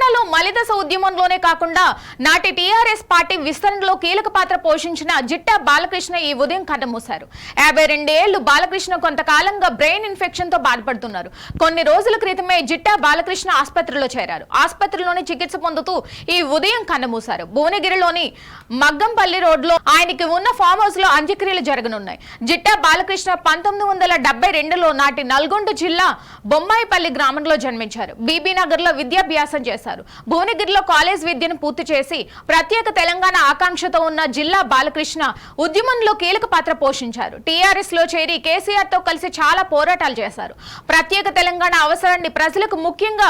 జిల్లాలో మలిదశ ఉద్యమంలోనే కాకుండా నాటి టీఆర్ఎస్ పార్టీ విస్తరణలో కీలక పాత్ర పోషించిన జిట్టా బాలకృష్ణ ఈ ఉదయం కన్నుమూశారు. 52 ఏళ్లు బాలకృష్ణ కొంతకాలంగా బ్రెయిన్ ఇన్ఫెక్షన్ తో బాధపడుతున్నారు. కొన్ని రోజుల క్రితమే జిట్టా బాలకృష్ణ ఆసుపత్రిలో చేరారు. ఆసుపత్రిలోని చికిత్స పొందుతూ ఈ ఉదయం కన్నుమూశారు. భువనగిరిలోని మగ్గంపల్లి రోడ్లో ఆయనకి ఉన్న ఫామ్ హౌస్ లో అంత్యక్రియలు జరగనున్నాయి. జిట్టా బాలకృష్ణ 1972లో నాటి నల్గొండ జిల్లా బొమ్మాయిపల్లి గ్రామంలో జన్మించారు. బీబీ నగర్ లో విద్యాభ్యాసం చేశారు. భువనగిరిలో కాలేజ్ విద్యను పూర్తి చేసి ప్రత్యేక తెలంగాణ ఆకాంక్షతో ఉన్న జిల్లా బాలకృష్ణ ఉద్యమంలో కీలక పాత్ర పోషించారు. టీఆర్ఎస్ లో చేరి కేసీఆర్ తో కలిసి చాలా పోరాటాలు చేశారు. ప్రత్యేక తెలంగాణ అవసరాన్ని ప్రజలకు ముఖ్యంగా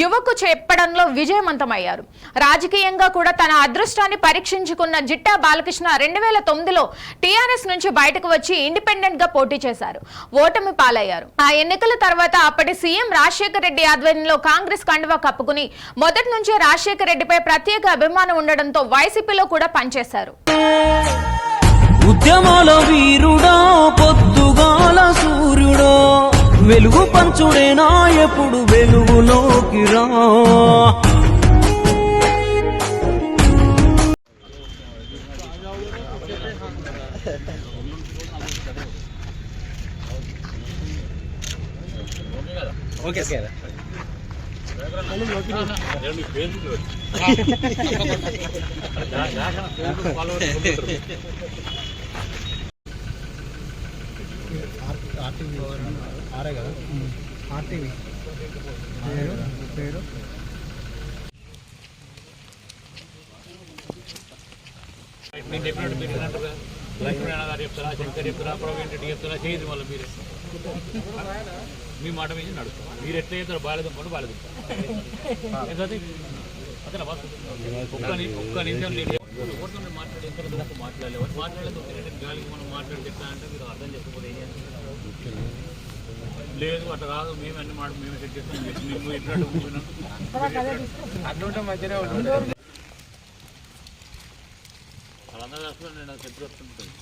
యువకు చెప్పడంలో విజయవంతమయ్యారు. రాజకీయంగా కూడా తన అదృష్టాన్ని పరీక్షించుకున్న జిట్టా బాలకృష్ణ 2009లో టీఆర్ఎస్ నుంచి బయటకు వచ్చి ఇండిపెండెంట్ గా పోటీ చేశారు. ఓటమి పాలయ్యారు. ఆ ఎన్నికల తర్వాత అప్పటి సీఎం రాజశేఖర రెడ్డి ఆధ్వర్యంలో కాంగ్రెస్ కండువా కప్పుకుని మొదటి నుంచే రాజశేఖర రెడ్డిపై ప్రత్యేక అభిమానం ఉండడంతో వైసీపీలో కూడా పనిచేశారు. ఉద్యమాల వీరుడా పొద్దుగాల సూర్యుడో వెలుగు పంచుడేనా ఎప్పుడు వెలుగులోకి రా. ఓకే సార్ ఆరే కదా ఆర్టీవీ పేరు నేను చెప్పినట్టు మీరు ఏంటంటారు? లక్ష్మీనారాయణ గారు చెప్తారా, శంకర్ చెప్తారా, ప్రవీణ్ రెడ్డి చెప్తారా, చేయదు మళ్ళీ మీరే మీ మాట మీద నడుస్తాం. మీరు ఎట్లా చేస్తారు బాలేదనుకోండి బాలేదుంటారు. అతను ఒక్క నిమిషం లేదు మాట్లాడే మాట్లాడలేదు గాలికి మనం మాట్లాడితే ఎట్లా అంటే మీరు అర్థం చేసుకోకపోతే ఏం చేస్తారు? లేదు అట్లా రాదు, మేము అన్ని మాట మేము సెట్ చేస్తాం. మేము ఎట్లా అట్లా మధ్యనే ఉంటుంది. వాళ్ళందరూ చేస్తున్నారు. నేను సెట్ వస్తుంటుంది.